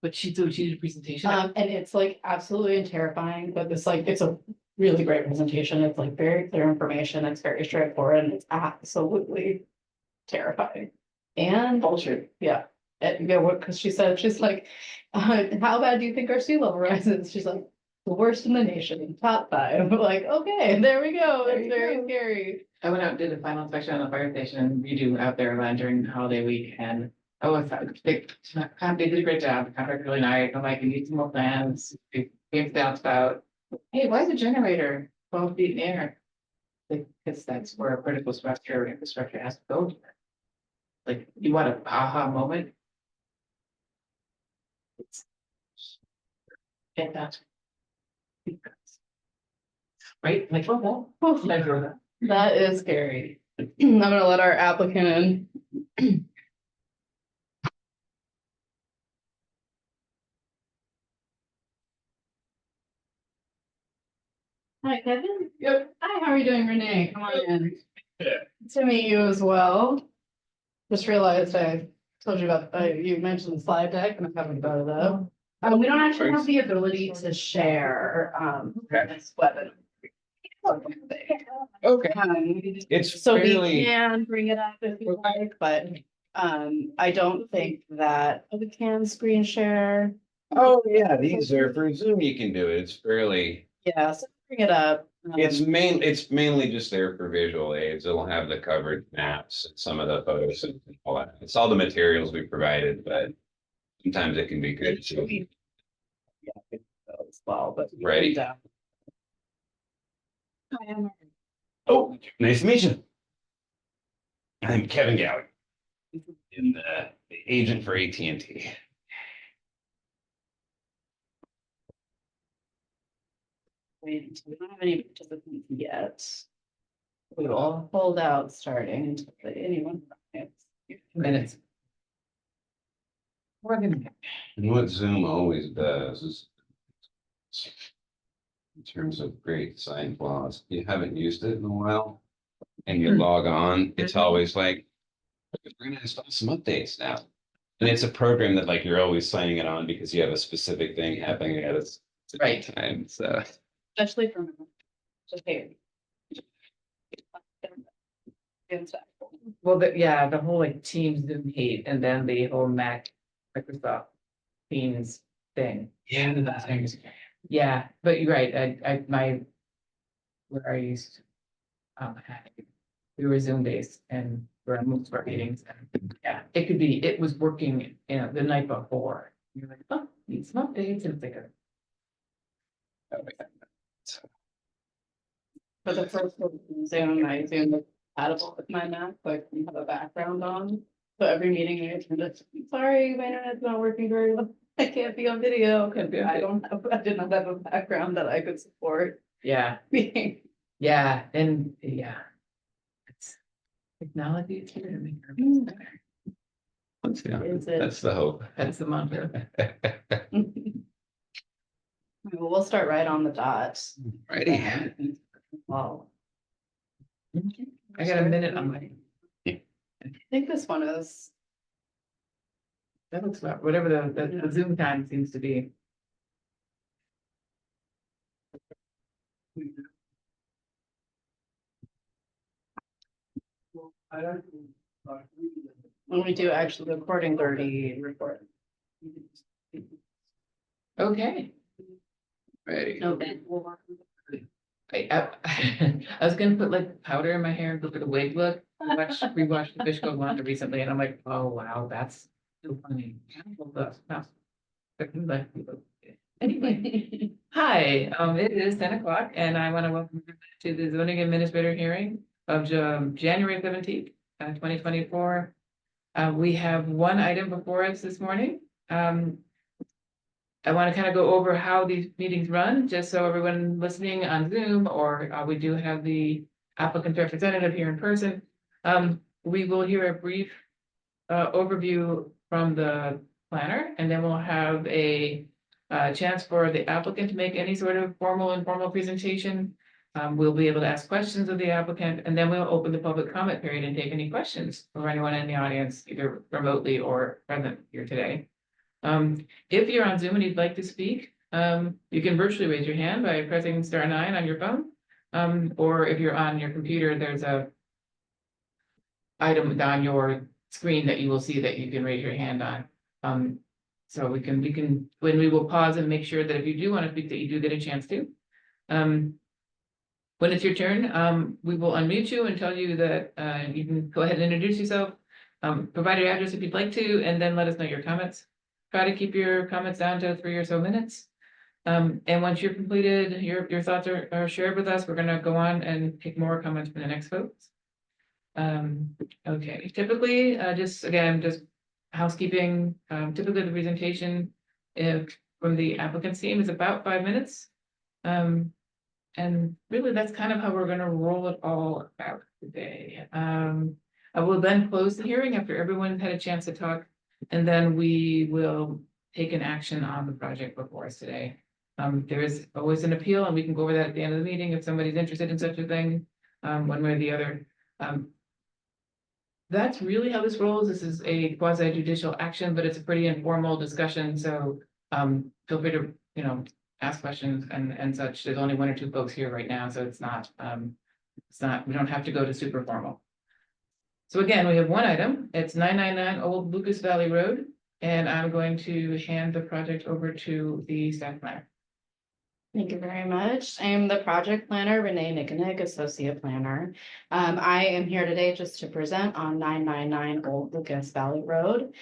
But she did a presentation. And it's like absolutely terrifying, but it's like, it's a really great presentation. It's like very clear information. It's very straightforward and it's absolutely terrifying. And Bullshit. yeah, what, because she said, she's like, how bad do you think our sea level rises? She's like, the worst in the nation, top 5. Like, okay, there we go. There It's you very go. scary. I went out and did a final inspection on the fire station and redo out there during the holiday week and I thought they did a great job. The contractor really nice. I'm like, you need some more plans. It came down about, hey, why is the generator 12 feet in the air? Like, because that's where a critical structure infrastructure has to go. Like, you want an aha moment? It's and that's right. Like, oh, well, That is scary. I'm gonna let our applicant in. Hi, Kevin. Yep. Hi, how are you doing, Renee? Come on in. Yeah. To meet you as well. Just realized I told you about, you mentioned the slide deck and I haven't brought it up. We don't actually have the ability to share, Okay. this webinar. Okay. Um, It's So we fairly, can bring it up if you like, but I don't think that we can screen share. oh yeah, these are for Zoom, you can do it. It's fairly, Yeah, so bring it up. it's mainly just there for visual aids. It'll have the covered maps and some of the photos and all that. It's all the materials we provided, but sometimes it can be good to. Yeah, as well, but. Ready. Hi, I'm. Oh, nice to meet you. I'm Kevin Gallagher. I'm the agent for AT&T. Wait, we don't have any participants yet. We will hold out starting until anyone. minutes. More than And what Zoom always does is in terms of great sign flaws, you haven't used it in a while and you log on, it's always like, we're gonna install some updates now. And it's a program that like you're always signing it on because you have a specific thing happening at a Right. time, so. Especially from. Just here. well, the whole like Teams Zoom hate and then the whole Microsoft Teams thing. Yeah, that thing is. Yeah, but you're right. Where I used, we were Zoom based and we're on most of our meetings. And yeah, it was working, the night before. You're like, oh, need some updates and it's like For the first one, Zoom, I assume it's compatible with my Mac, so I can have a background on. So every meeting I attend, it's, sorry, my internet's not working very well. I can't be on video, because I did not have a background that I could support yeah, being. yeah, and yeah. It's technology is here to make our lives better. Is it? That's the hope. That's the mantra. Well, we'll start right on the dot. Righty. Wow. I got a minute on my, I think this one is, that looks about, whatever the Zoom time seems to be. when we do actually the recording 30 report. Okay. Ready. Okay. I was gonna put like powder in my hair and go for the wig look. We watched The Fish Go Wanda recently and I'm like, oh, wow, that's so funny. Anyway, hi, it is 10 o'clock and I want to welcome you to the zoning administrator hearing of January 17th, 2024. We have one item before us this morning. I want to kind of go over how these meetings run, just so everyone listening on Zoom, or we do have the applicant's representative here in person. We will hear a brief overview from the planner, and then we'll have a chance for the applicant to make any sort of formal, informal presentation. we'll be able to ask questions of the applicant, and then we'll open the public comment period and take any questions for anyone in the audience, either remotely or present here today. If you're on Zoom and you'd like to speak, you can virtually raise your hand by pressing *9 on your phone. Or if you're on your computer, there's a item on your screen that you will see that you can raise your hand on. So we can, when we will pause and make sure that if you do want to speak, that you do get a chance to. When it's your turn, we will unmute you and tell you that you can go ahead and introduce yourself, provide your address if you'd like to, and then let us know your comments. Try to keep your comments down to 3 or so minutes. And once you're completed, your thoughts are shared with us, we're gonna go on and take more comments from the next folks. Okay, typically, just housekeeping, typically the presentation from the applicant's team is about 5 minutes. And really, that's kind of how we're gonna roll it all out today. I will then close the hearing after everyone's had a chance to talk, and then we will take an action on the project before us today. There is always an appeal, and we can go over that at the end of the meeting if somebody's interested in such a thing, one way or the other. That's really how this rolls. This is a quasi judicial action, but it's a pretty informal discussion, so feel free to, ask questions and such. There's only 1 or 2 folks here right now, so it's not, we don't have to go to super formal. So again, we have 1 item. It's 999 Old Lucas Valley Road, and I'm going to hand the project over to the staff planner. Thank you very much. I am the project planner, Renee Nickenick, associate planner. I am here today just to present on 999 Old Lucas Valley Road.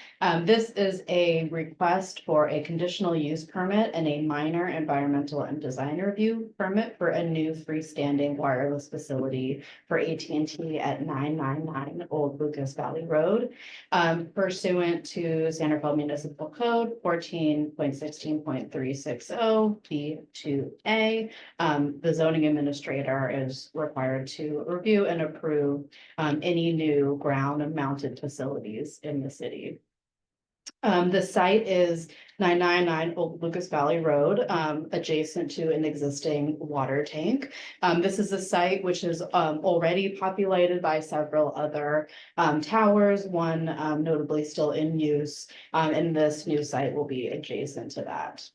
This is a request for a conditional use permit and a minor environmental and design review permit for a new freestanding wireless facility for AT&T at 999 Old Lucas Valley Road. Pursuant to Santa Fe Municipal Code 14.16.360 B2A, the zoning administrator is required to review and approve any new ground mounted facilities in the city. The site is 999 Old Lucas Valley Road, adjacent to an existing water tank. This is a site which is already populated by several other towers, one notably still in use, and this new site will be adjacent to that.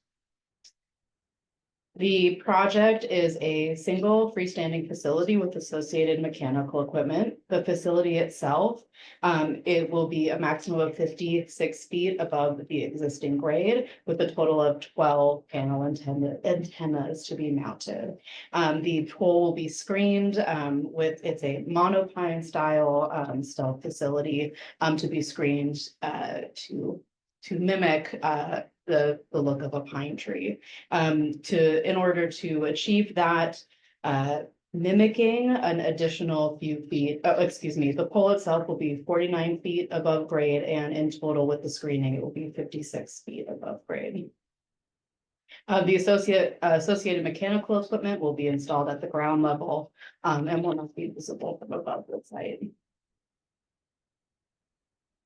The project is a single freestanding facility with associated mechanical equipment. The facility itself, it will be a maximum of 56 feet above the existing grade with a total of 12 panel antennas to be mounted. The pole will be screened it's a monopine style stealth facility to be screened to mimic the look of a pine tree. In order to achieve that, mimicking an additional few feet, the pole itself will be 49 feet above grade, and in total with the screening, it will be 56 feet above grade. The associated mechanical equipment will be installed at the ground level and will not be visible from above the site.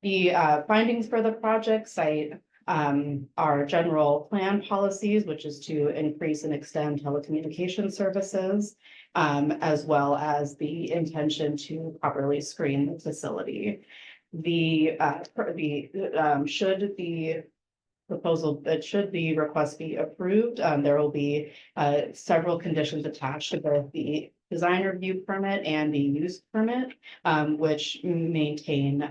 The findings for the project site our general plan policies, which is to increase and extend telecommunication services, as well as the intention to properly screen the facility. Should the request be approved, there will be several conditions attached to both the design review permit and the use permit, which maintain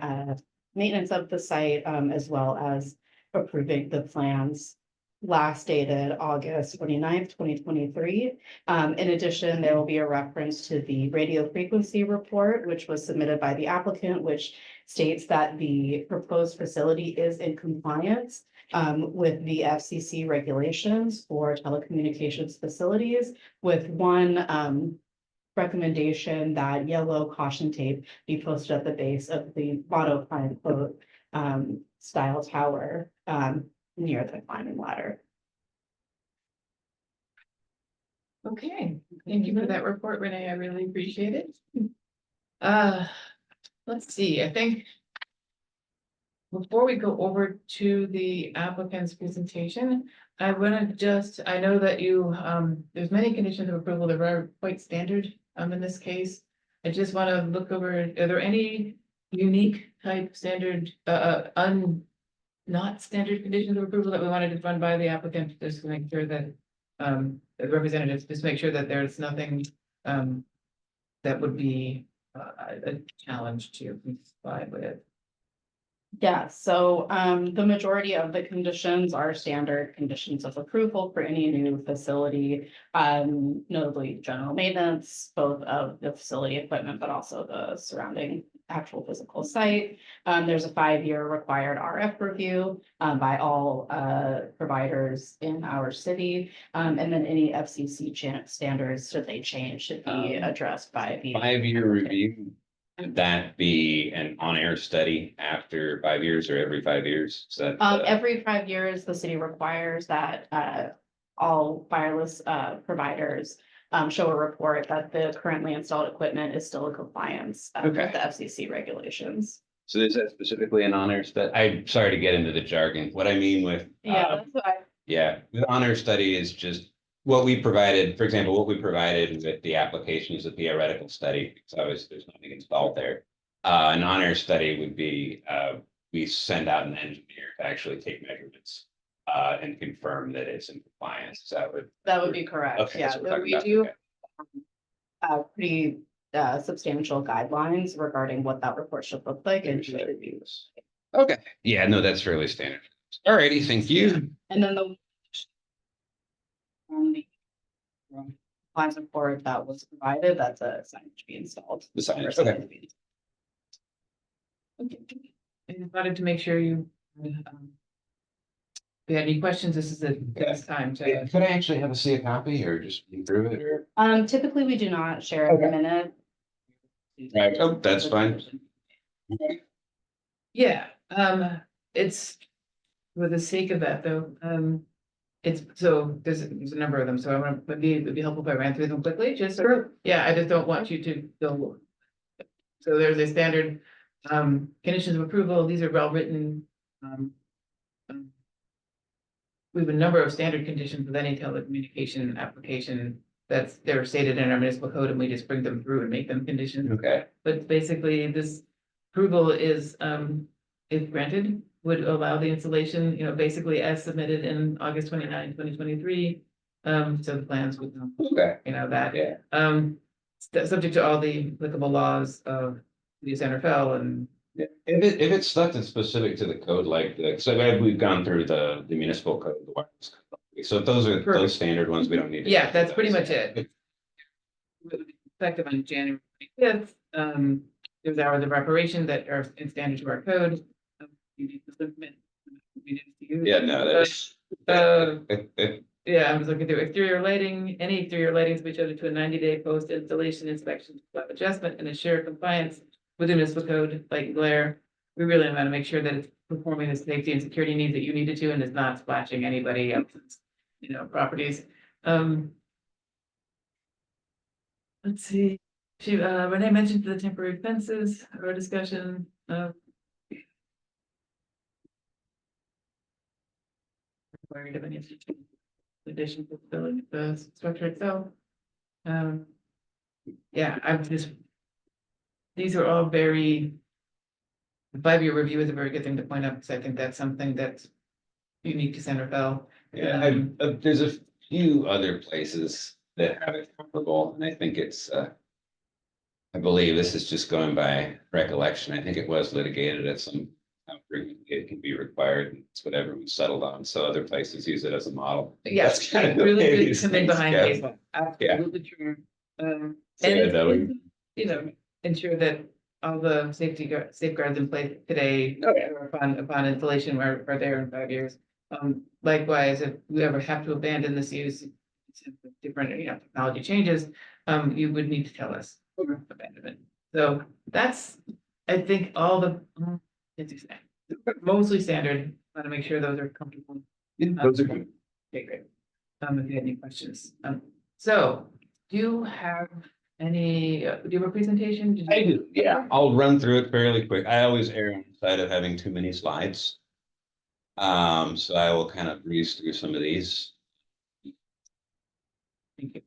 maintenance of the site, as well as approving the plans last dated August 29th, 2023. In addition, there will be a reference to the radio frequency report, which was submitted by the applicant, which states that the proposed facility is in compliance with the FCC regulations for telecommunications facilities, with one recommendation that yellow caution tape be posted at the base of the monopine style tower near the climbing ladder. Okay, thank you for that report, Renee. I really appreciate it. Let's see, I think before we go over to the applicant's presentation, I wanna just, I know that you, there's many conditions of approval that are quite standard, in this case. I just wanna look over, are there any unique type standard, not standard conditions of approval that we wanted to run by the applicant, just to make sure that, the representatives, just make sure that there's nothing, that would be, a challenge to comply with. Yeah, so the majority of the conditions are standard conditions of approval for any new facility. Notably general maintenance, both of the facility equipment, but also the surrounding actual physical site. There's a 5-year required RF review by all providers in our city. And then any FCC standards, should they change, should be addressed by the. 5-year review, would that be an on-air study after 5 years or every 5 years? Is that? Every 5 years, the city requires that all wireless providers show a report that the currently installed equipment is still in compliance with Okay. the FCC regulations. So is that specifically an on-air study? I'm sorry to get into the jargon. What I mean with. Yeah, that's what I. Yeah, the on-air study is just what we provided, for example, what we provided with the application is a theoretical study, because obviously there's nothing installed there. An on-air study would be, we send out an engineer to actually take measurements and confirm that it's in compliance. That would be correct, Okay, yeah, that's what we're but talking we about, do. okay. Pretty substantial guidelines regarding what that report should look like and who should use. Okay, yeah, no, that's fairly standard. All righty, thank you. And then the. On the. Compliance report that was provided, that's a sign to be installed. The signage, Or sign okay. to be- Okay. I just wanted to make sure you, if you had any questions, this is the best time to. Could I actually have see a copy or just improve it or? Typically, we do not share a Okay. minute. Right, oh, that's fine. Yeah, it's, for the sake of that though, it's, so there's a number of them, so I want to, it'd be helpful if I ran through them quickly, just. Sure. Yeah, I just don't want you to go. So there's a standard, conditions of approval, these are well written. We have a number of standard conditions with any telecommunication application that's, they're stated in our municipal code, and we just bring them through and make them conditions. Okay, But basically, this approval is, if granted, would allow the installation, basically as submitted in August 29, 2023. So the plans would, okay, that, yeah. subject to all the applicable laws of the NFL and. Yeah, if it's stuff that's specific to the code, like so we've gone through the municipal code, the wireless code. So if those are Perfect. those standard ones, we don't need to. Yeah, go through that's pretty those. much it. Effective on January 5th, there's hours of reparation that are in standard to our code. You need to submit. We didn't use. Yeah, no, that's. Yeah, I was looking through exterior lighting, any exterior lighting to be subject to a 90-day post-installation inspection, adjustment, and ensure compliance with the municipal code, light and glare. We really want to make sure that it's performing the safety and security needs that you need it to, and is not splashing anybody else's, properties. Let's see, Renee mentioned the temporary fences, our discussion, worried of any addition to the building, the structure itself. Yeah, I'm just. These are all very. The 5-year review is a very good thing to point out, because I think that's something that's unique to Centerville. Yeah, there's a few other places that have it comparable, and I think it's, I believe this is just going by recollection. I think it was litigated at some time. It can be required. It's what everyone settled on. So other places use it as a model. Yes, That's kind of the really way good these coming things behind go. case law. Absolutely true. So, And, yeah, no, ensure that all the safeguards in place today. Oh, yeah. Upon installation are there in 5 years. Likewise, if we ever have to abandon this use. Different, technology changes, you would need to tell us. Abandonment. So that's, I think, all the, mostly standard, want to make sure those are comfortable. Yeah, those are good. Okay, great. If you had any questions, so do you have Any, do you have a presentation? Did you- I do, yeah. I'll run through it fairly quick. I always err on the side of having too many slides. So I will kind of breeze through some of these. Thank you.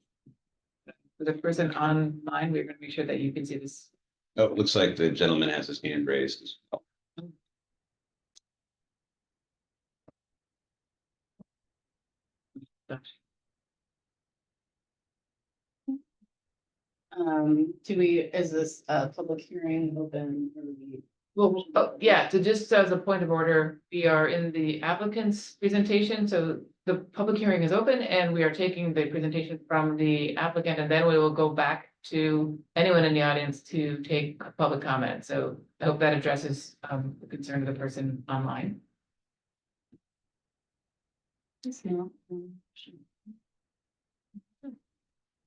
For the person online, we're gonna make sure that you can see this. Oh, it looks like the gentleman has his hand raised as well. Is this a public hearing open? Or we- Well, oh, yeah, so just as a point of order, we are in the applicant's presentation, so the public hearing is open and we are taking the presentation from the applicant and then we will go back to anyone in the audience to take public comment. So I hope that addresses the concern of the person online. Yes, no,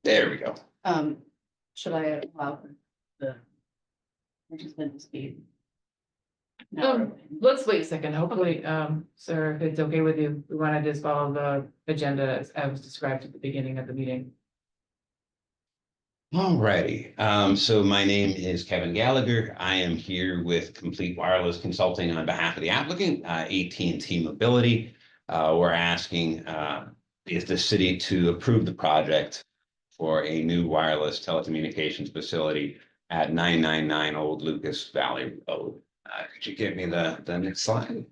There we go. should I allow the participant to speak? Let's wait a second. Hopefully, sir, if it's okay with you, we want to just follow the agenda as was described at the beginning of the meeting. Alrighty, so my name is Kevin Gallagher. I am here with Complete Wireless Consulting on behalf of the applicant, AT&T Mobility. We're asking if the city to approve the project for a new wireless telecommunications facility at 999 Old Lucas Valley Road. Could you give me the next slide?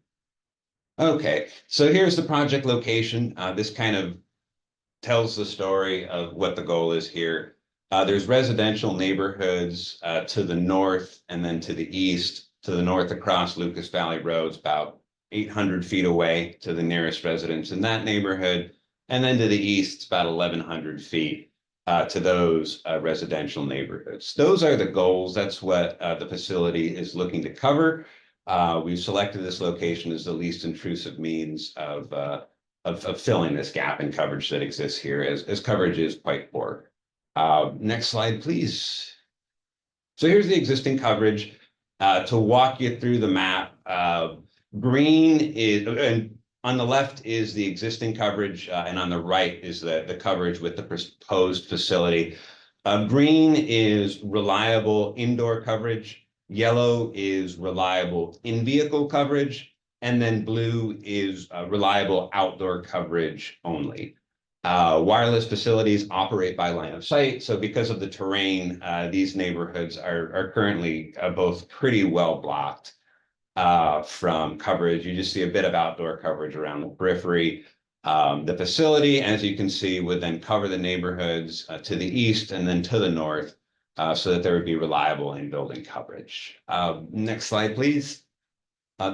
Okay, so here's the project location. This kind of tells the story of what the goal is here. There's residential neighborhoods to the north and then to the east. To the north across Lucas Valley Road, about 800 feet away to the nearest residence in that neighborhood. And then to the east, it's about 1,100 feet to those residential neighborhoods. Those are the goals. That's what the facility is looking to cover. We've selected this location as the least intrusive means of filling this gap in coverage that exists here, as coverage is quite poor. Next slide, please. So here's the existing coverage. To walk you through the map, green is, and on the left is the existing coverage, and on the right is the coverage with the proposed facility. Green is reliable indoor coverage. Yellow is reliable in-vehicle coverage. And then blue is reliable outdoor coverage only. Wireless facilities operate by line of sight. So because of the terrain, these neighborhoods are currently both pretty well blocked from coverage. You just see a bit of outdoor coverage around the periphery. The facility, as you can see, would then cover the neighborhoods to the east and then to the north so that there would be reliable in-building coverage. Next slide, please.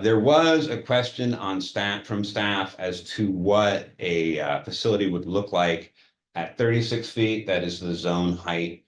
There was a question on from staff as to what a facility would look like at 36 feet. That is the zone height,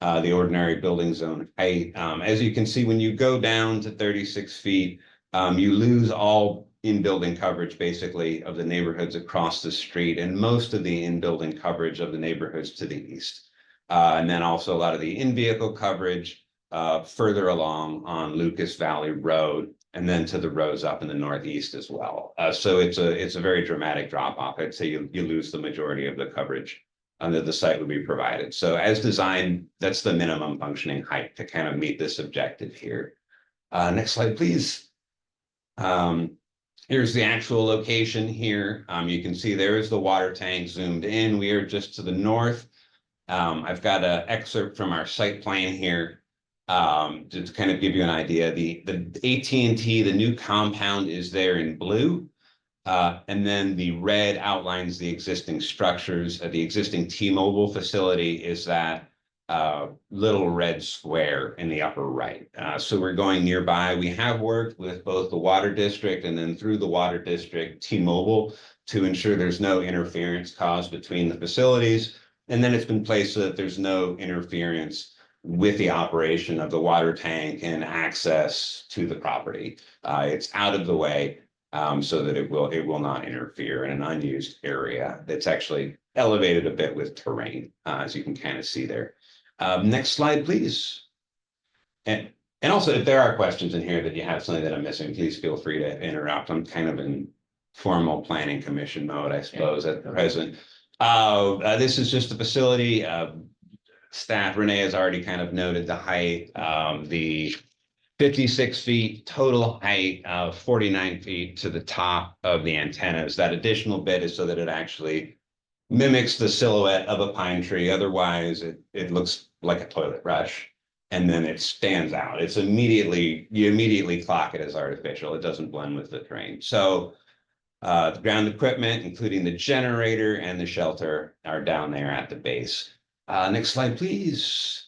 the ordinary building zone height. As you can see, when you go down to 36 feet, you lose all in-building coverage basically of the neighborhoods across the street and most of the in-building coverage of the neighborhoods to the east. And then also a lot of the in-vehicle coverage further along on Lucas Valley Road, and then to the roads up in the northeast as well. So it's a very dramatic drop off. I'd say you lose the majority of the coverage under the site would be provided. So as designed, that's the minimum functioning height to kind of meet this objective here. Next slide, please. Here's the actual location here. You can see there is the water tank zoomed in. We are just to the north. I've got an excerpt from our site plan here. To kind of give you an idea, the AT&T, the new compound is there in blue. And then the red outlines the existing structures. The existing T-Mobile facility is that little red square in the upper right. So we're going nearby. We have worked with both the water district and then through the water district T-Mobile to ensure there's no interference caused between the facilities. And then it's been placed so that there's no interference with the operation of the water tank and access to the property. It's out of the way so that it will not interfere in an unused area that's actually elevated a bit with terrain, as you can kind of see there. Next slide, please. And also, if there are questions in here that you have something that I'm missing, please feel free to interrupt. I'm kind of in formal planning commission mode, I suppose, at present. This is just a facility. staff, Renee has already kind of noted the height, the 56 feet total height, 49 feet to the top of the antennas. That additional bit is so that it actually mimics the silhouette of a pine tree. Otherwise, it looks like a toilet brush. And then it stands out. You immediately clock it as artificial. It doesn't blend with the terrain. So the ground equipment, including the generator and the shelter, are down there at the base. Next slide, please.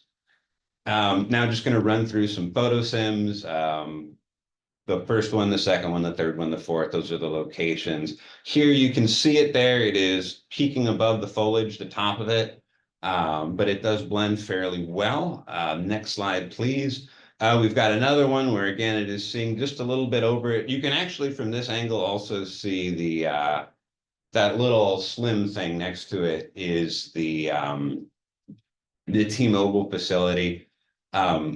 Now just going to run through some photo sims. The first one, the second one, the third one, the fourth, those are the locations. Here you can see it there. It is peaking above the foliage, the top of it, but it does blend fairly well. Next slide, please. We've got another one where, again, it is seeing just a little bit over it. You can actually, from this angle, also see the that little slim thing next to it is the T-Mobile facility.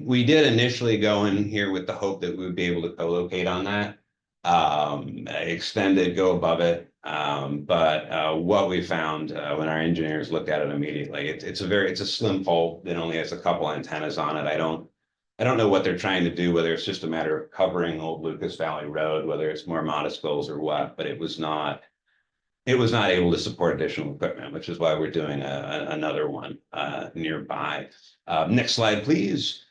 We did initially go in here with the hope that we would be able to co-locate on that, extend it, go above it. But what we found when our engineers looked at it immediately, it's a slim pole that only has a couple antennas on it. I don't know what they're trying to do, whether it's just a matter of covering Old Lucas Valley Road, whether it's more modest goals or what, but it was not able to support additional equipment, which is why we're doing another one nearby. Next slide, please.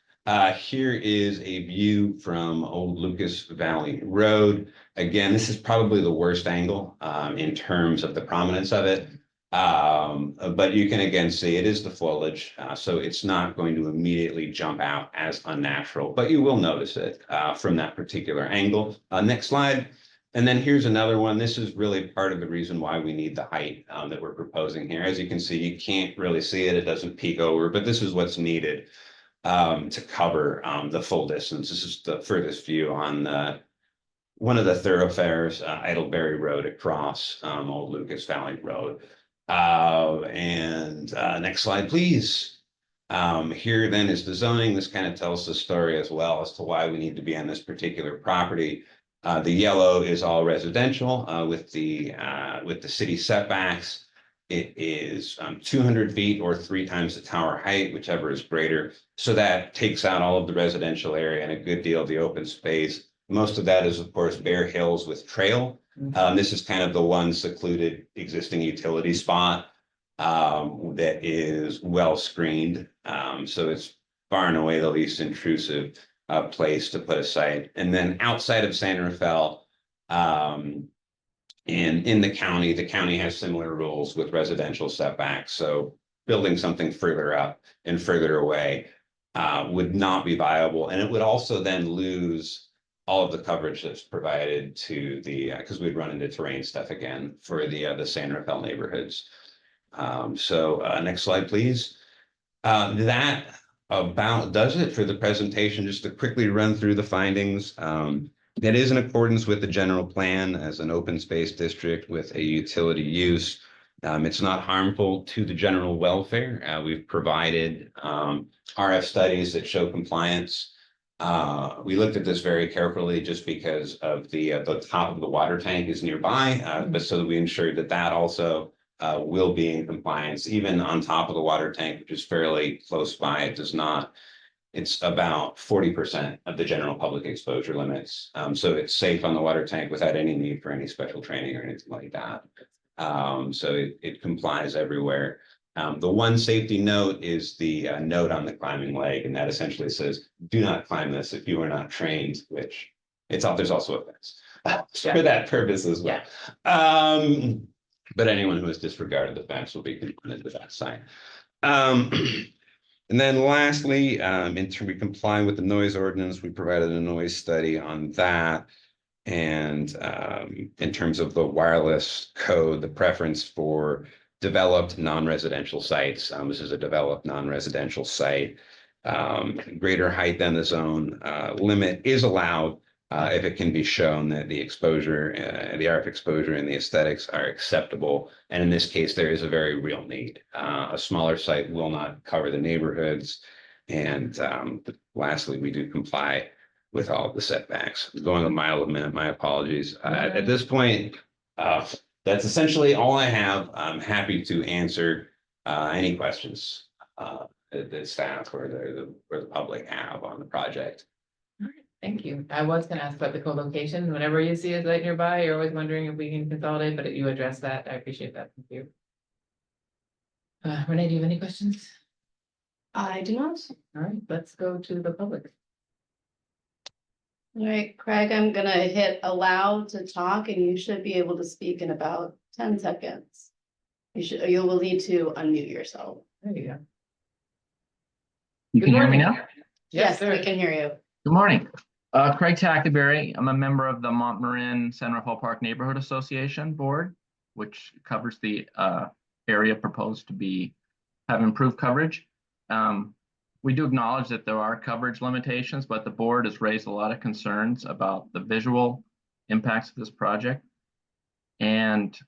Here is a view from Old Lucas Valley Road. Again, this is probably the worst angle in terms of the prominence of it. But you can again see it is the foliage, so it's not going to immediately jump out as unnatural, but you will notice it from that particular angle. Next slide. And then here's another one. This is really part of the reason why we need the height that we're proposing here. As you can see, you can't really see it. It doesn't peek over, but this is what's needed to cover the full distance. This is the furthest view on one of the thoroughfares, Idleberry Road across Old Lucas Valley Road. Next slide, please. Here then is the zoning. This kind of tells the story as well as to why we need to be on this particular property. The yellow is all residential with the city setbacks. It is 200 feet or 3 times the tower height, whichever is greater. So that takes out all of the residential area and a good deal of the open space. Most of that is, of course, bare hills with trail. This is kind of the one secluded existing utility spot that is well screened. So it's far and away the least intrusive place to put a site. And then outside of San Rafael, and in the county has similar rules with residential setbacks. So building something further up and further away would not be viable. And it would also then lose all of the coverage that's provided to the, because we'd run into terrain stuff again for the San Rafael neighborhoods. Next slide, please. That about does it for the presentation. Just to quickly run through the findings. That is in accordance with the general plan as an open space district with a utility use. It's not harmful to the general welfare. We've provided RF studies that show compliance. We looked at this very carefully just because of the top of the water tank is nearby, but so that we ensured that that also will be in compliance, even on top of the water tank, which is fairly close by. It does not. It's about 40% of the general public exposure limits. So it's safe on the water tank without any need for any special training or anything like that. So it complies everywhere. The one safety note is the note on the climbing leg, and that essentially says, do not climb this if you are not trained, which there's also a fence for that purpose as well. Yeah. But anyone who has disregarded the fence will be confronted with that sign. And then lastly, we comply with the noise ordinance. We provided a noise study on that. And in terms of the wireless code, the preference for developed non-residential sites. This is a developed non-residential site. Greater height than the zone limit is allowed if it can be shown that the exposure, the RF exposure and the aesthetics are acceptable. And in this case, there is a very real need. A smaller site will not cover the neighborhoods. And lastly, we do comply with all of the setbacks. Going a mile a minute, my apologies. At this point, that's essentially all I have. I'm happy to answer any questions the staff or the public have on the project. Thank you. I was gonna ask about the co-location. Whenever you see a site nearby, you're always wondering if we can consolidate, but you addressed that. I appreciate that. Thank you. Renee, do you have any questions? I do not. All right, let's go to the public. All right, Craig, I'm gonna hit allow to talk and you should be able to speak in about 10 seconds. You will need to unmute yourself. There you go. You Good can hear me morning. now? Yes, We sir. can hear you. Good morning. Craig Tackyberry. I'm a member of the Montmarin San Rafael Park Neighborhood Association Board, which covers the area proposed to have improved coverage. We do acknowledge that there are coverage limitations, but the board has raised a lot of concerns about the visual impacts of this project. And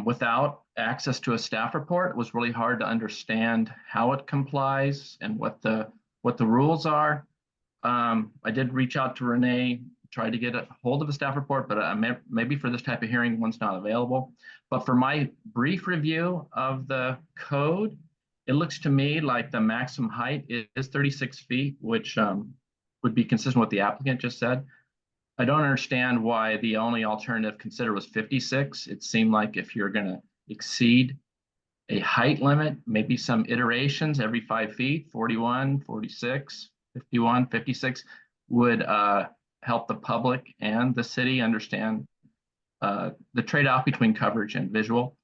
without access to a staff report, it was really hard to understand how it complies and what the rules are. I did reach out to Renee, tried to get a hold of a staff report, but maybe for this type of hearing, one's not available. But for my brief review of the code, it looks to me like the maximum height is 36 feet, which would be consistent with what the applicant just said. I don't understand why the only alternative considered was 56. It seemed like if you're going to exceed a height limit, maybe some iterations every 5 feet, 41, 46, 51, 56 would help the public and the city understand the trade-off between coverage and visual.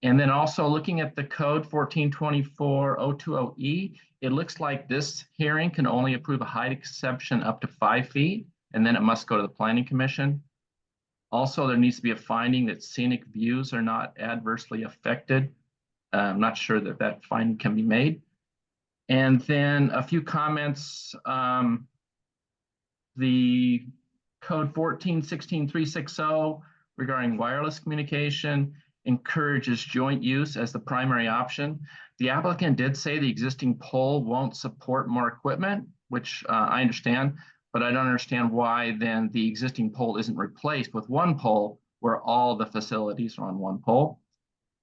And then also looking at the code 1424-020E, it looks like this hearing can only approve a height exception up to 5 feet, and then it must go to the Planning Commission. Also, there needs to be a finding that scenic views are not adversely affected. I'm not sure that that finding can be made. And then a few comments. The code 1416-360 regarding wireless communication encourages joint use as the primary option. The applicant did say the existing pole won't support more equipment, which I understand, but I don't understand why then the existing pole isn't replaced with one pole where all the facilities are on one pole.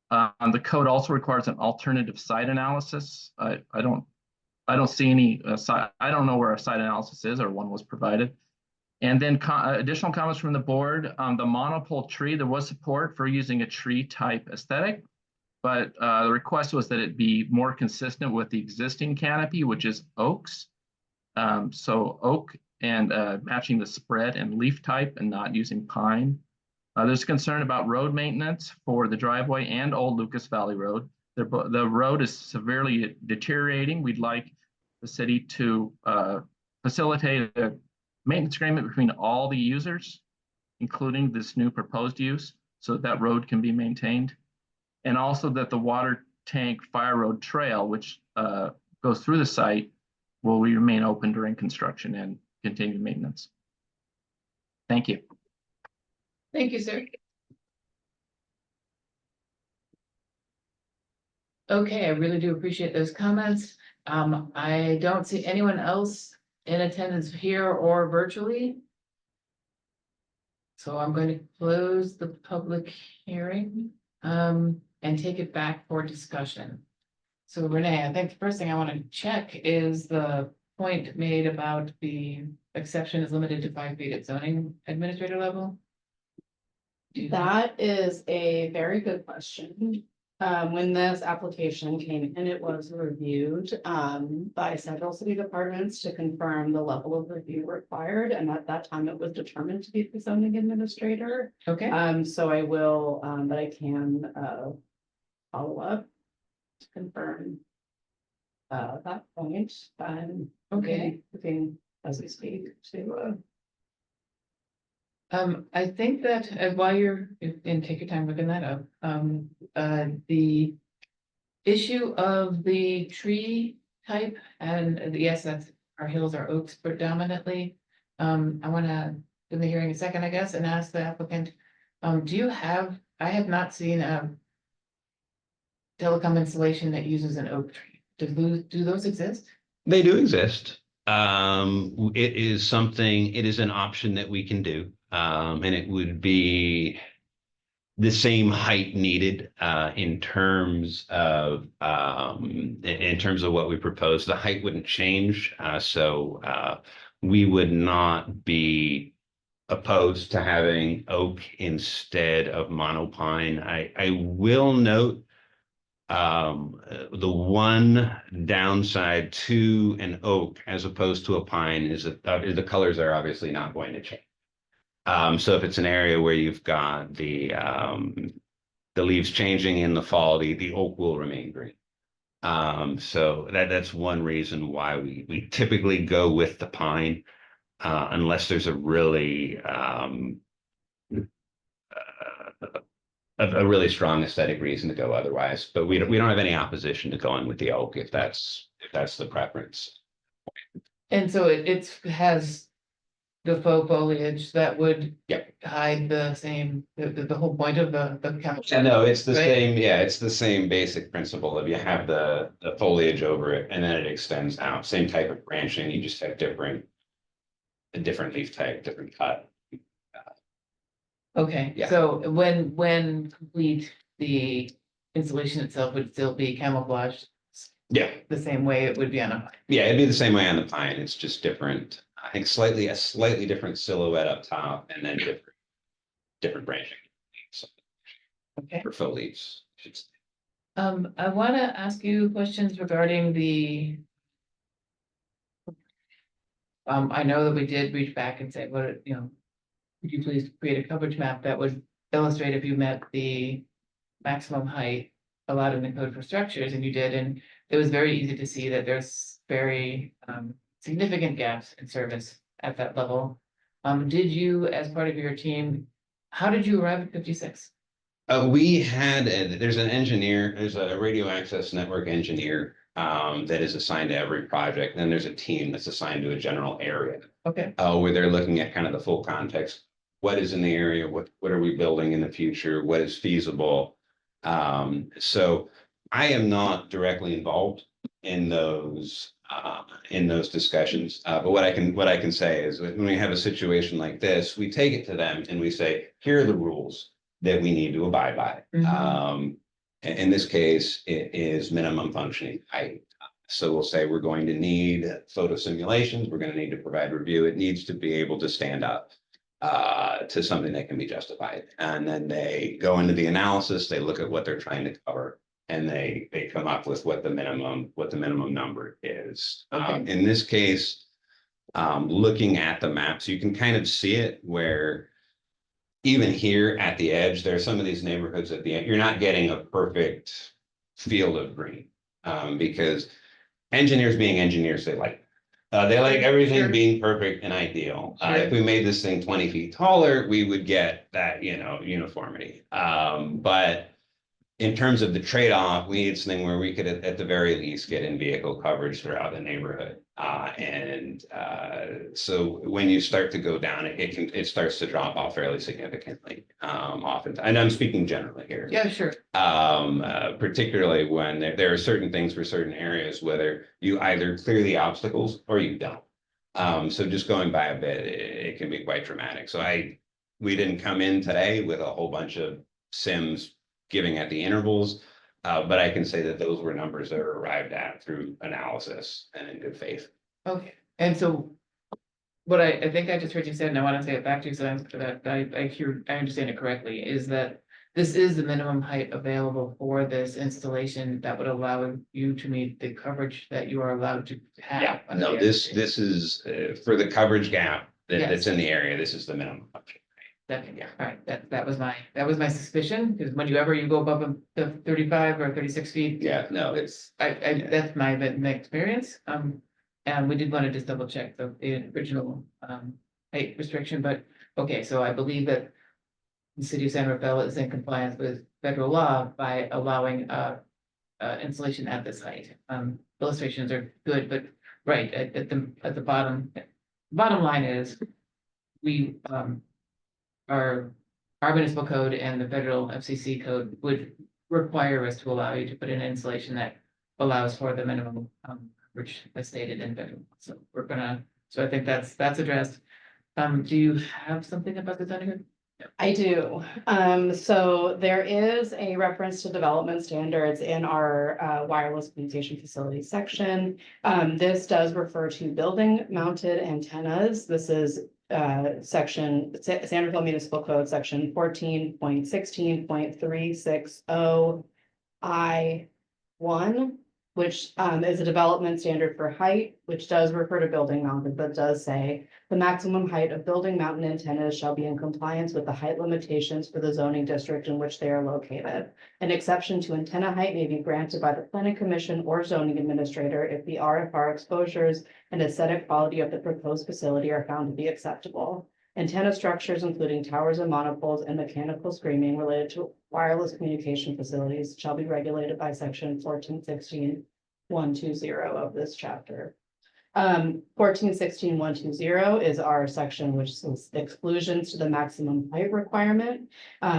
The code also requires an alternative site analysis. I don't see any I don't know where a site analysis is or one was provided. And then additional comments from the board. The monopole tree, there was support for using a tree type aesthetic, but the request was that it be more consistent with the existing canopy, which is oaks. So oak and matching the spread and leaf type and not using pine. There's concern about road maintenance for the driveway and Old Lucas Valley Road. The road is severely deteriorating. We'd like the city to facilitate a maintenance agreement between all the users, including this new proposed use, so that road can be maintained. And also that the water tank fire road trail, which goes through the site, will remain open during construction and continued maintenance. Thank you. Thank you, sir. Okay, I really do appreciate those comments. I don't see anyone else in attendance here or virtually. So I'm going to close the public hearing and take it back for discussion. So Renee, I think the first thing I want to check is the point made about the exception is limited to 5 feet at zoning administrator level. That is a very good question. When this application came in, it was reviewed by several city departments to confirm the level of review required. And at that time, it was determined to be the zoning administrator. Okay, So I will, but I can follow up to confirm that point. Okay. Looking as we speak to I think that while you're, and take your time looking that up, the issue of the tree type and yes, that's, our hills are oaks predominantly. I want to, in the hearing a second, I guess, and ask the applicant, do you have, I have not seen a telecom installation that uses an oak tree. Do those exist? They do exist. It is something, it is an option that we can do. And it would be, the same height needed in terms of what we propose. The height wouldn't change, so we would not be opposed to having oak instead of monopine. I will note the one downside to an oak as opposed to a pine is that the colors are obviously not going to change. So if it's an area where you've got the leaves changing in the fall, the oak will remain green. So that's one reason why we typically go with the pine, unless there's a really a really strong aesthetic reason to go otherwise. But we don't have any opposition to going with the oak if that's the preference. And so it has the faux foliage that would Yep. hide the whole point of the couch. Yeah, no, it's the Right. same. Yeah, it's the same basic principle of you have the foliage over it and then it extends out. Same type of branching. You just have a different leaf type, different cut. Okay, Yeah. so when complete, the installation itself would still be camouflaged Yeah, the same way it would be on a. yeah, it'd be the same way on the pine. It's just different. I think a slightly different silhouette up top and then different branching. So, Okay. for faux leaves. I should say. I want to ask you questions regarding the. I know that we did reach back and say, what, could you please create a coverage map that would illustrate if you met the maximum height allowed in the code for structures, and you did, and it was very easy to see that there's very significant gaps in service at that level. Did you, as part of your team, how did you arrive at 56? There's a radio access network engineer that is assigned to every project. Then there's a team that's assigned to a general area Okay, where they're looking at kind of the full context. What is in the area? What are we building in the future? What is feasible? So I am not directly involved in those discussions. But what I can say is when we have a situation like this, we take it to them and we say, here are the rules that we need to abide by. Mhm. In this case, it is minimum functioning height. So we'll say we're going to need photo simulations. We're going to need to provide review. It needs to be able to stand up to something that can be justified. And then they go into the analysis. They look at what they're trying to cover, and they come up with what the minimum number is. Okay. In this case, looking at the maps, you can kind of see it where even here at the edge, there are some of these neighborhoods at the end, you're not getting a perfect field of green. Because engineers being engineers, they like everything Sure. being perfect and ideal. Sure. If we made this thing 20 feet taller, we would get that, uniformity. But in terms of the trade-off, we need something where we could, at the very least, get in vehicle coverage throughout the neighborhood. So when you start to go down, it starts to drop off fairly significantly. Often, and I'm speaking generally here. Yeah, sure. Particularly when there are certain things for certain areas, whether you either clear the obstacles or you don't. So just going by a bit, it can be quite dramatic. So we didn't come in today with a whole bunch of sims giving at the intervals, but I can say that those were numbers that were arrived at through analysis and in good faith. Okay, and so what I think I just heard you say, and I want to say it back to you, so that I understand it correctly, is that this is the minimum height available for this installation that would allow you to meet the coverage that you are allowed to have. Yeah, under no, the this is for the coverage gap Yes. that's in the area. This is the minimum function. Yeah, all right, that was my suspicion, because whenever you go above the 35 or 36 feet. Yeah, no, it's That's my experience, and we did want to just double check the original, height restriction, but, okay, so I believe that the city of San Rafael is in compliance with federal law by allowing, installation at this height. Illustrations are good, but, right, at the bottom line is, we, our municipal code and the federal FCC code would require us to allow you to put in installation that allows for the minimum coverage as stated in federal. So I think that's addressed. Do you have something about this under here? I do. So there is a reference to development standards in our wireless communication facilities section. This does refer to building mounted antennas. This is section Sandersville Municipal Code, section 14.16.360 I1, which is a development standard for height, which does refer to building mounted, but does say the maximum height of building mounted antennas shall be in compliance with the height limitations for the zoning district in which they are located. An exception to antenna height may be granted by the planning commission or zoning administrator if the RFR exposures and aesthetic quality of the proposed facility are found to be acceptable. Antenna structures, including towers and monopoles and mechanical screening related to wireless communication facilities, shall be regulated by section 14.16.120 of this chapter. 14.16.120 is our section which says exclusions to the maximum height requirement,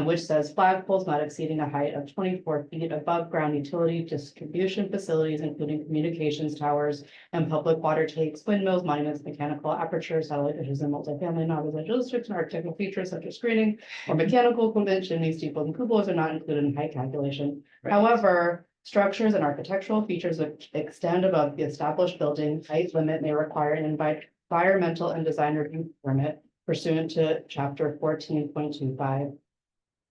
which says flagpoles not exceeding a height of 24 feet above ground utility distribution facilities, including communications towers and public water takes, windmills, monuments, mechanical apertures, satellite dishes, and multifamily non-residential districts and architectural features such as screening or mechanical convention, these steeples and cupolas are not included in height calculation. Right. However, structures and architectural features which extend above the established building height limit may require an environmental and design review permit pursuant to chapter 14.25.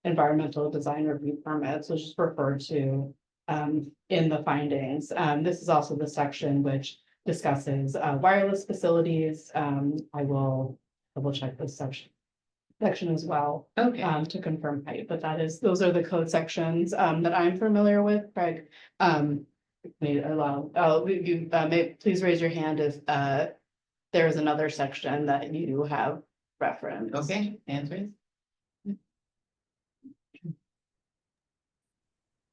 Environmental design review permits, which is referred to in the findings. This is also the section which discusses wireless facilities. I will double check this section as well Okay, to confirm height, but those are the code sections that I'm familiar with. Craig, may allow, please raise your hand if there is another section that you have referenced. okay, hands raised.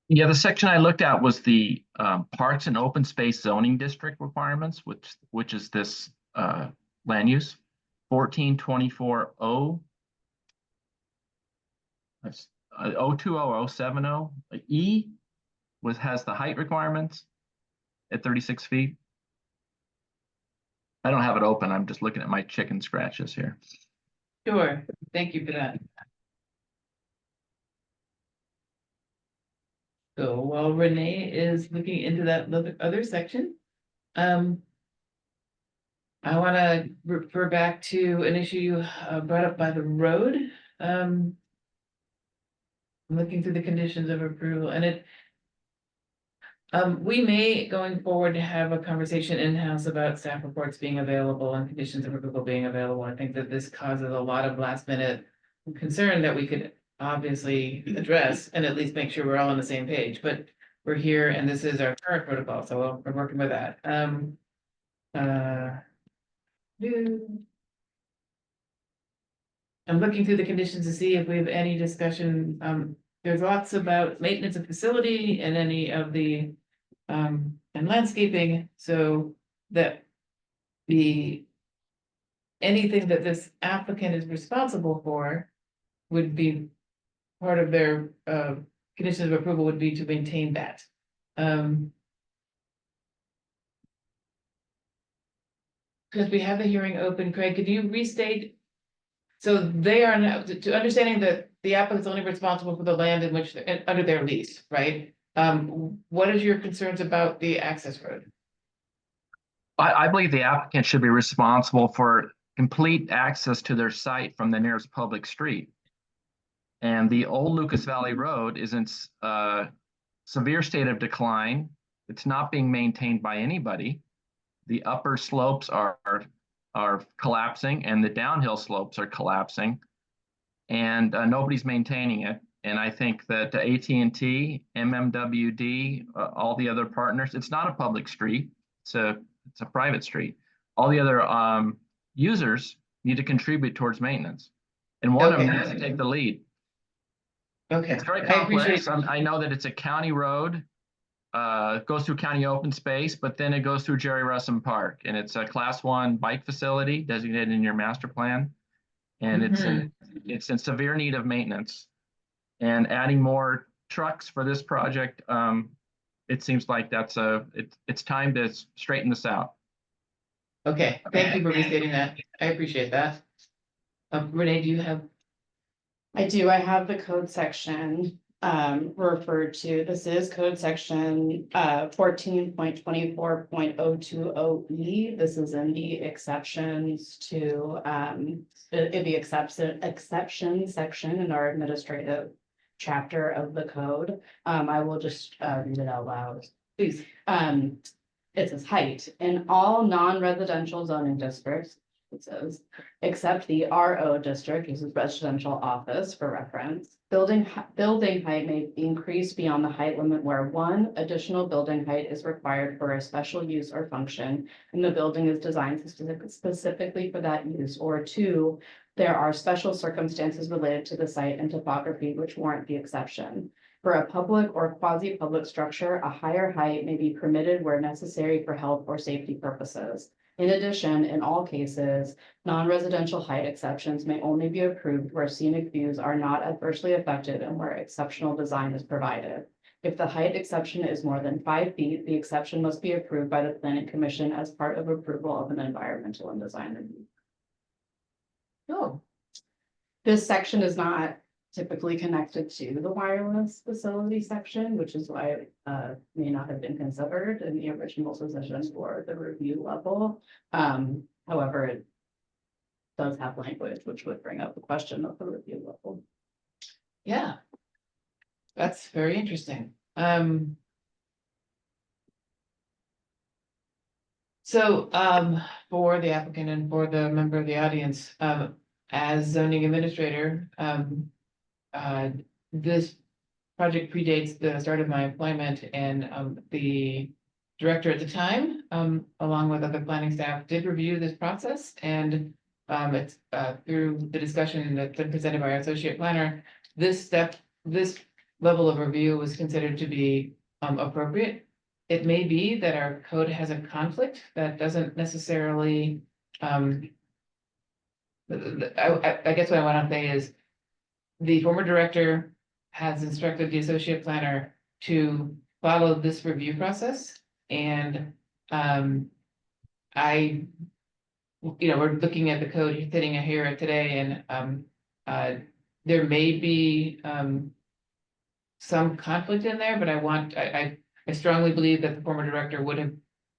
Yeah, the section I looked at was the parks and open space zoning district requirements, which is this land use 14.24.0. That's 020070 E has the height requirements at 36 feet. I don't have it open. I'm just looking at my chicken scratches here. Sure, thank you for that. So while Renee is looking into that other section, I want to refer back to an issue you brought up by the road. I'm looking through the conditions of approval and we may going forward have a conversation in-house about staff reports being available and conditions of approval being available. I think that this causes a lot of last minute concern that we could obviously address and at least make sure we're all on the same page, but we're here and this is our current protocol, so we're working with that. I'm looking through the conditions to see if we have any discussion. There's lots about maintenance of facility and any of the and landscaping, so that anything that this applicant is responsible for would be part of their conditions of approval would be to maintain that. Because we have the hearing open, Craig, could you restate? So they are now, to understanding that the applicant is only responsible for the land in which, under their lease, right? What is your concerns about the access road? I believe the applicant should be responsible for complete access to their site from the nearest public street. And the old Lucas Valley Road is in a severe state of decline. It's not being maintained by anybody. The upper slopes are collapsing and the downhill slopes are collapsing. And nobody's maintaining it. And I think that AT&T, MMWD, all the other partners, it's not a public street, it's a private street. All the other users need to contribute towards maintenance. And one of them needs to take the lead. Okay, It's very I appreciate. complex. I know that it's a county road, goes through county open space, but then it goes through Jerry Russell Park. And it's a class 1 bike facility designated in your master plan. And it's in severe need of maintenance. And adding more trucks for this project, it seems like it's time to straighten this out. Okay, thank you for restating that. I appreciate that. Renee, do you have? I do, I have the code section referred to, this is code section 14.24.020E. This is in the exceptions to in the exception section in our administrative chapter of the code. I will just read it out loud. Please. It says height in all non-residential zoning districts. It says, except the RO district, this is residential office for reference. Building height may increase beyond the height limit where one, additional building height is required for a special use or function, and the building is designed specifically for that use, or two, there are special circumstances related to the site and topography which warrant the exception. For a public or quasi-public structure, a higher height may be permitted where necessary for health or safety purposes. In addition, in all cases, non-residential height exceptions may only be approved where scenic views are not adversely affected and where exceptional design is provided. If the height exception is more than 5 feet, the exception must be approved by the planning commission as part of approval of an environmental and design review. Oh, This section is not typically connected to the wireless facility section, which is why it may not have been considered in the original position for the review level. However, it does have language which would bring up the question of the review level. yeah. That's very interesting. So, for the applicant and for the member of the audience, as zoning administrator, this project predates the start of my employment, and the director at the time, along with other planning staff, did review this process, and it's through the discussion that's been presented by our associate planner, this level of review was considered to be appropriate. It may be that our code has a conflict that doesn't necessarily, I guess what I want to say is the former director has instructed the associate planner to follow this review process, and we're looking at the code sitting here today, and there may be some conflict in there, but I strongly believe that the former director would have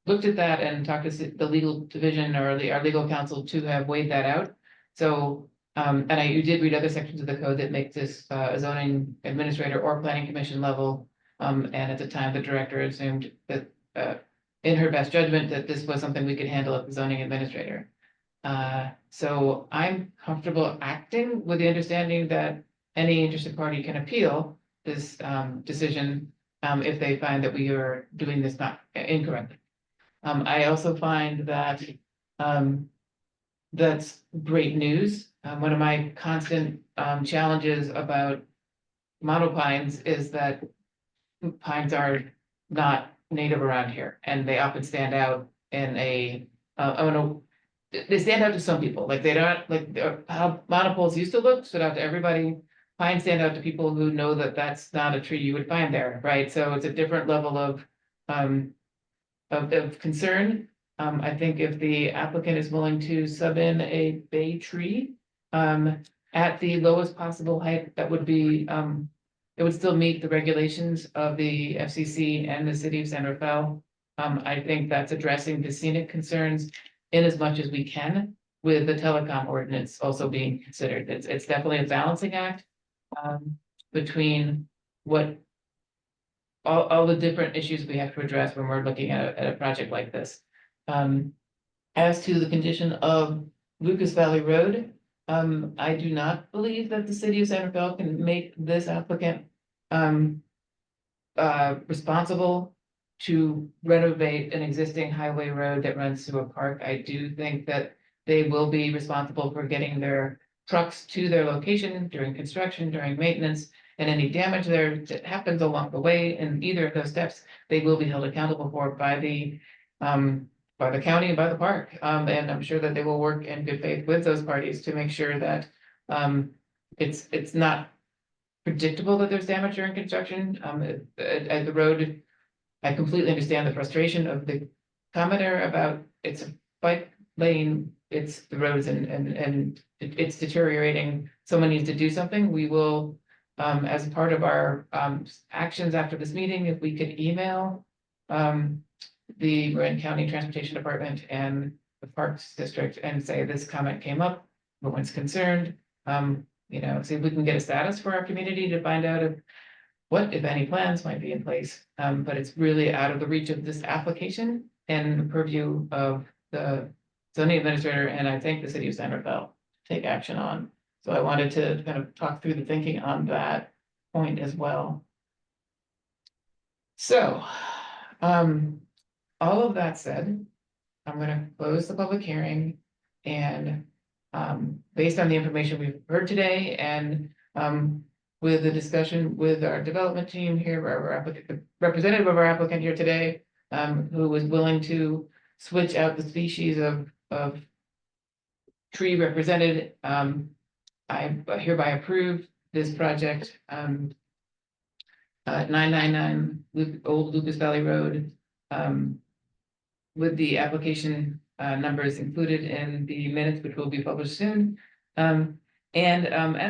looked at that and talked to the legal division or our legal counsel to have weighed that out. So, you did read other sections of the code that make this a zoning administrator or planning commission level. And at the time, the director assumed that, in her best judgment, that this was something we could handle as the zoning administrator. So I'm comfortable acting with the understanding that any interested party can appeal this decision if they find that we are doing this not incorrectly. I also find that that's great news. One of my constant challenges about monopines is that pines are not native around here, and they often stand out in they stand out to some people, like they don't, like how monopoles used to look, stood out to everybody. Pines stand out to people who know that that's not a tree you would find there, right? So it's a different level of concern. I think if the applicant is willing to sub in a bay tree at the lowest possible height, that would be it would still meet the regulations of the FCC and the city of San Rafael. I think that's addressing the scenic concerns in as much as we can, with the telecom ordinance also being considered. It's definitely a balancing act between what all the different issues we have to address when we're looking at a project like this. As to the condition of Lucas Valley Road, I do not believe that the city of San Rafael can make this applicant responsible to renovate an existing highway road that runs through a park. I do think that they will be responsible for getting their trucks to their location during construction, during maintenance, and any damage there that happens along the way in either of those steps, they will be held accountable for by the county and by the park. And I'm sure that they will work in good faith with those parties to make sure that it's not predictable that there's damage during construction. At the road, I completely understand the frustration of the commenter about it's a bike lane, it's the roads and it's deteriorating, someone needs to do something, we will, as part of our, actions after this meeting, if we could email, the Marin County Transportation Department and the Parks District and say this comment came up, everyone's concerned. See if we can get a status for our community to find out if what, if any, plans might be in place. But it's really out of the reach of this application and the purview of the zoning administrator, and I think the city of San Rafael to take action on. So I wanted to kind of talk through the thinking on that point as well. So, all of that said, I'm gonna close the public hearing and, based on the information we've heard today and, with the discussion with our development team here, our applicant, the representative of our applicant here today, who was willing to switch out the species of tree represented, I hereby approve this project, 999 Old Lucas Valley Road, with the application numbers included in the minutes, which will be published soon. As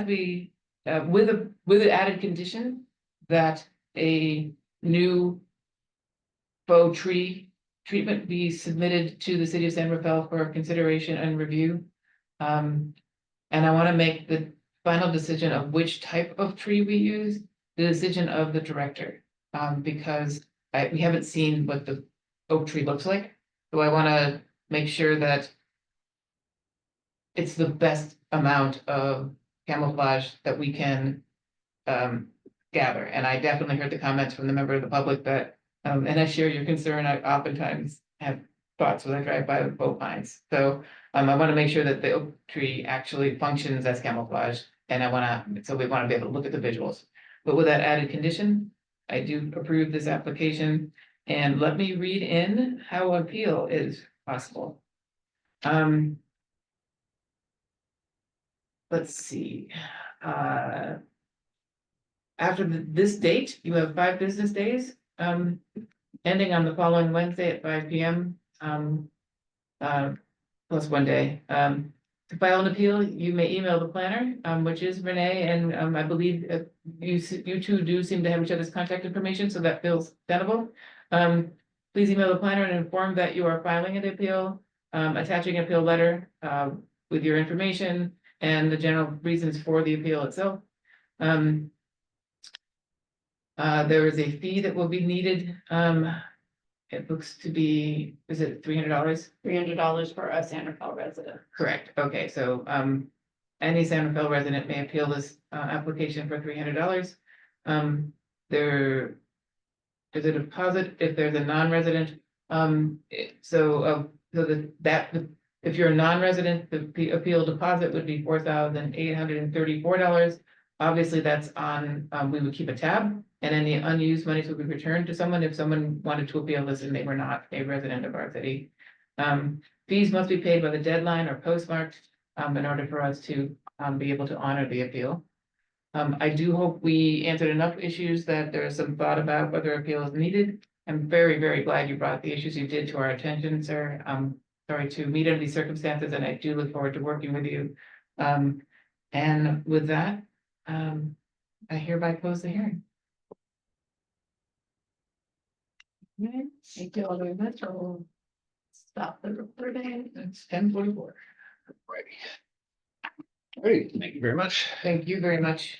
we, with the added condition that a new faux tree treatment be submitted to the city of San Rafael for consideration and review. And I want to make the final decision of which type of tree we use, the decision of the director, because we haven't seen what the oak tree looks like. So I want to make sure that it's the best amount of camouflage that we can gather. And I definitely heard the comments from the member of the public that, and I share your concern. I oftentimes have thoughts when I drive by with bow pines. So I want to make sure that the oak tree actually functions as camouflage. And so we want to be able to look at the visuals. But with that added condition, I do approve this application. And let me read in how appeal is possible. Let's see. After this date, you have 5 business days, ending on the following Wednesday at 5 p.m. Plus 1 day. To file an appeal, you may email the planner, which is Renee, and I believe you two do seem to have each other's contact information, so that feels tenable. Please email the planner and inform that you are filing an appeal, attaching an appeal letter with your information and the general reasons for the appeal itself. There is a fee that will be needed. It looks to be, is it $300? $300 for a San Rafael resident. Correct. Okay, so any San Rafael resident may appeal this application for $300. There is a deposit if there's a non-resident. If you're a non-resident, the appeal deposit would be $4,834. Obviously, that's on, we would keep a tab, and any unused monies would be returned to someone if someone wanted to appeal this and they were not a resident of our city. Fees must be paid by the deadline or postmarked in order for us to be able to honor the appeal. I do hope we answered enough issues that there is some thought about whether appeal is needed. I'm very, very glad you brought the issues you did to our attention, sir. I'm sorry to meet under these circumstances, and I do look forward to working with you. And with that, I hereby close the hearing. Okay, thank you all very much. I'll stop the recording. It's 10:44. Great, thank you very much. Thank you very much.